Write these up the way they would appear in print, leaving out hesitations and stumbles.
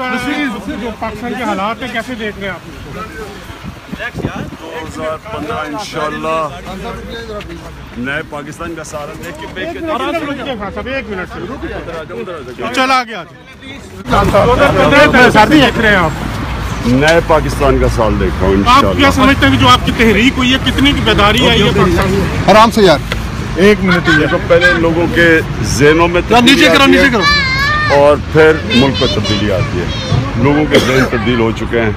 जो पाकिस्तान के हालात है कैसे देख रहे हैं आप इसको? 2015 इंशाल्लाह नए पाकिस्तान का सारा देख के एक मिनट चला गया देख रहे हैं आप नए पाकिस्तान का साल देखा हूँ आप क्या समझते हैं कि जो आपकी तहरीक हुई है कितनी की बेदारी आई है पाकिस्तान में? आराम से यार एक मिनट ही तो पहले लोगों के ज़हनों में नीचे करो और फिर मुल्क में तब्दीली आती है। लोगों के ज़हन तब्दील हो चुके हैं,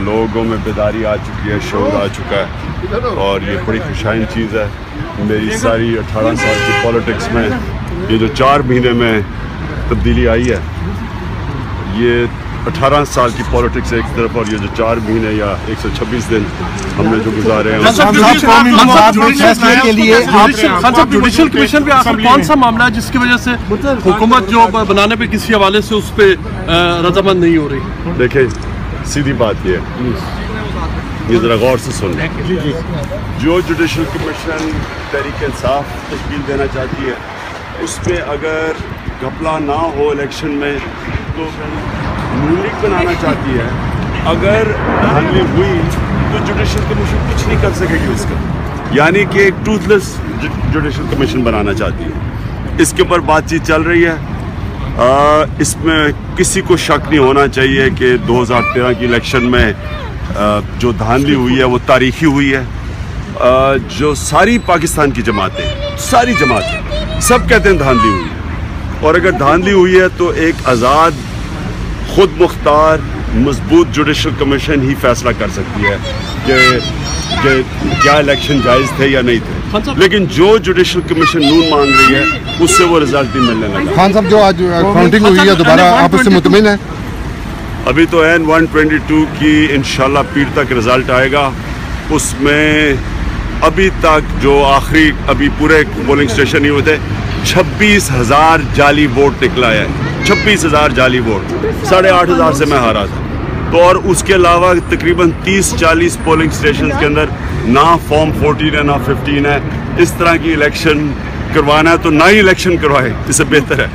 लोगों में बेदारी आ चुकी है, शौर आ चुका है और ये बड़ी खुशाइन चीज़ है। मेरी सारी 18 साल की पॉलिटिक्स में ये जो 4 महीने में तब्दीली आई है, ये 18 साल की पॉलिटिक्स एक तरफ और ये जो 4 महीने या 126 दिन हमने जो गुजारे हैं के लिए जुडिशल कमीशन पे आखिर कौन सा मामला है जिसकी वजह से हुकूमत जो बनाने पे किसी हवाले से उस पर रजामंद नहीं हो रही? देखिए सीधी बात ये ये ज़रा गौर से सुन, जो जुडिशल कमीशन तहरीक इंसाफ तश्कील देना चाहती है उसमें अगर घपला ना हो इलेक्शन में तो नून लीग बनाना चाहती है। अगर धांधली हुई तो जुडिशल कमीशन कुछ नहीं कर सकेगी उसका, यानी कि एक टूथलेस जुडिशल कमीशन बनाना चाहती है। इसके ऊपर बातचीत चल रही है। इसमें किसी को शक नहीं होना चाहिए कि 2013 की इलेक्शन में जो धांधली हुई है वो तारीखी हुई है। जो सारी पाकिस्तान की जमातें, सारी जमातें सब कहते हैं धांधली हुई है, और अगर धांधली हुई है तो एक आज़ाद खुद मुख्तार मजबूत जुडिशल कमीशन ही फैसला कर सकती है कि क्या इलेक्शन जायज़ थे या नहीं थे। लेकिन जो जुडिशल कमीशन नून मांग रही है उससे वो रिजल्ट ही मिलने लगा। खान साहब जो आज काउंटिंग हुई है दोबारा आप उससे मुतमिन हैं? अभी तो एन 122 की इंशाल्लाह पीर तक रिजल्ट आएगा। उसमें अभी तक जो आखिरी अभी पूरे पोलिंग स्टेशन ही होते 26,000 जाली वोट निकला है। 26,000 जाली वोट, 8,500 से मैं हारा था। तो और उसके अलावा तकरीबन 30-40 पोलिंग स्टेशन के अंदर ना फॉर्म 14 है ना 15 है। इस तरह की इलेक्शन करवाना है तो ना ही इलेक्शन करवाए, इससे बेहतर है।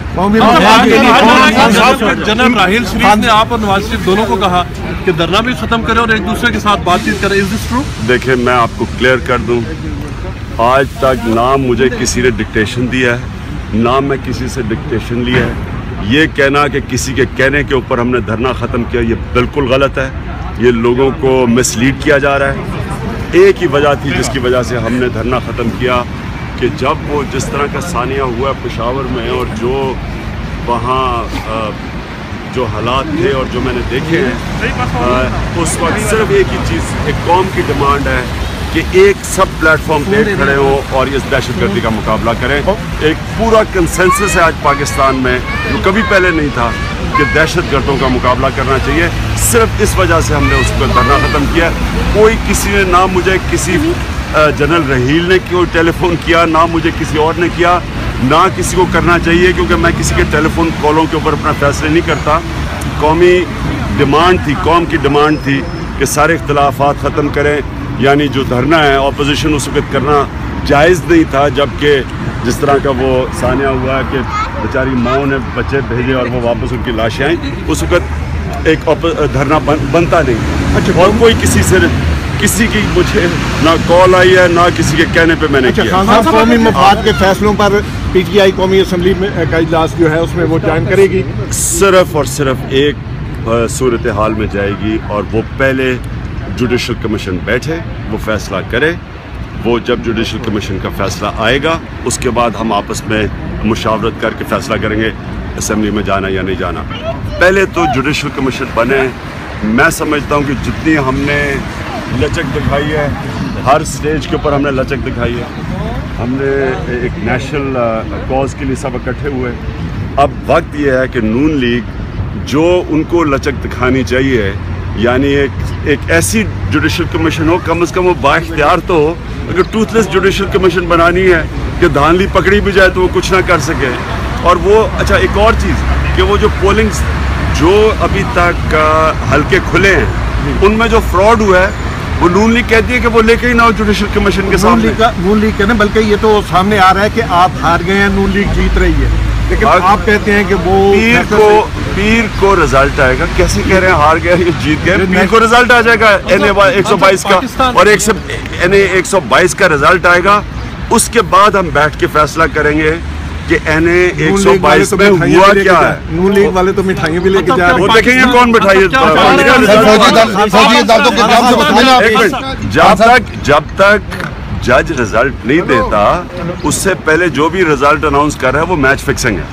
जनरल राहिल शरीफ ने आप और नवाज शरीफ दोनों को कहा कि धरना भी खत्म करें और एक दूसरे के साथ बातचीत करें। Is this true? देखिए मैं आपको क्लियर कर दूं, आज तक ना मुझे किसी ने डिक्टेशन दिया है ना मैं किसी से डिक्टेशन लिया है। ये कहना कि किसी के कहने के ऊपर हमने धरना ख़त्म किया, ये बिल्कुल गलत है। ये लोगों को मिसलीड किया जा रहा है। एक ही वजह थी जिसकी वजह से हमने धरना ख़त्म किया कि जब वो जिस तरह का सानिया हुआ पेशावर में और जो वहाँ जो हालात थे और जो मैंने देखे हैं उस वक्त सिर्फ एक ही चीज़, एक कौम की डिमांड है कि एक सब प्लेटफॉर्म पे खड़े हो और इस दहशतगर्दी का मुकाबला करें। एक पूरा कंसेंसस है आज पाकिस्तान में जो कभी पहले नहीं था कि दहशतगर्दों का मुकाबला करना चाहिए। सिर्फ इस वजह से हमने उस पर धरना ख़त्म किया। कोई किसी ने ना मुझे किसी जनरल रहील ने कोई टेलीफोन किया, ना मुझे किसी और ने किया, ना किसी को करना चाहिए, क्योंकि मैं किसी के टेलीफोन कॉलों के ऊपर अपना फैसले नहीं करता। कौमी डिमांड थी, कौम की डिमांड थी कि सारे इख्तलाफात ख़त्म करें, यानी जो धरना है ऑपोजिशन उस वक्त करना जायज़ नहीं था। जबकि जिस तरह का वो सानिया हुआ कि बेचारी माओं ने बच्चे भेजे और वो वापस उनकी लाशें आई, उस वक्त एक धरना बनता नहीं। अच्छा, और कोई किसी की मुझे ना कॉल आई है ना किसी के कहने पे मैंने किया। कौमी मफाद के फैसलों पर PTI कौमी असम्बली का इजलास जो है उसमें वो ज्वाइन करेगी। सिर्फ और सिर्फ एक सूरत हाल में जाएगी और वो पहले जुडिशल कमीशन बैठे, वो फैसला करे। वो जब जुडिशल कमीशन का फैसला आएगा उसके बाद हम आपस में मुशावरत करके फैसला करेंगे असम्बली में जाना या नहीं जाना। पहले तो जुडिशल कमीशन बने। मैं समझता हूँ कि जितनी हमने लचक दिखाई है, हर स्टेज के ऊपर हमने लचक दिखाई है। हमने एक नेशनल कॉज के लिए सब इकट्ठे हुए। अब वक्त यह है कि नून लीग जो उनको लचक दिखानी चाहिए, यानी एक ऐसी जुडिशल कमीशन हो, कम से कम वो बाइख्तियार तो हो। अगर टूथलेस जुडिशल कमीशन बनानी है कि धांधली पकड़ी भी जाए तो वो कुछ ना कर सके। और वो अच्छा एक और चीज़ कि वो जो पोलिंग जो अभी तक हल्के खुले हैं उनमें जो फ्रॉड हुआ है वो नून लीग कहती है कि वो लेके ही ना हो जुडिशल कमीशन के सामने। नून लीग का नहीं, बल्कि ये तो सामने आ रहा है कि आप हार गए हैं, नून लीग जीत रही है। लेकिन आप कहते हैं कि वो पीर को रिजल्ट आएगा। कैसे कह रहे हैं हार गए ये जीत गए? पीर को रिजल्ट आ जाएगा एनए 122 का, और एनए 122 का रिजल्ट आएगा। उसके बाद हम बैठ के फैसला करेंगे कि एनए 122 में हुआ क्या है। नून लीग वाले तो मिठाइयाँ भी लेके जा रहे हैं। वो देखेंगे कौन मिठाई। जब तक जज रिजल्ट नहीं देता, उससे पहले जो भी रिजल्ट अनाउंस कर रहा है वो मैच फिक्सिंग है।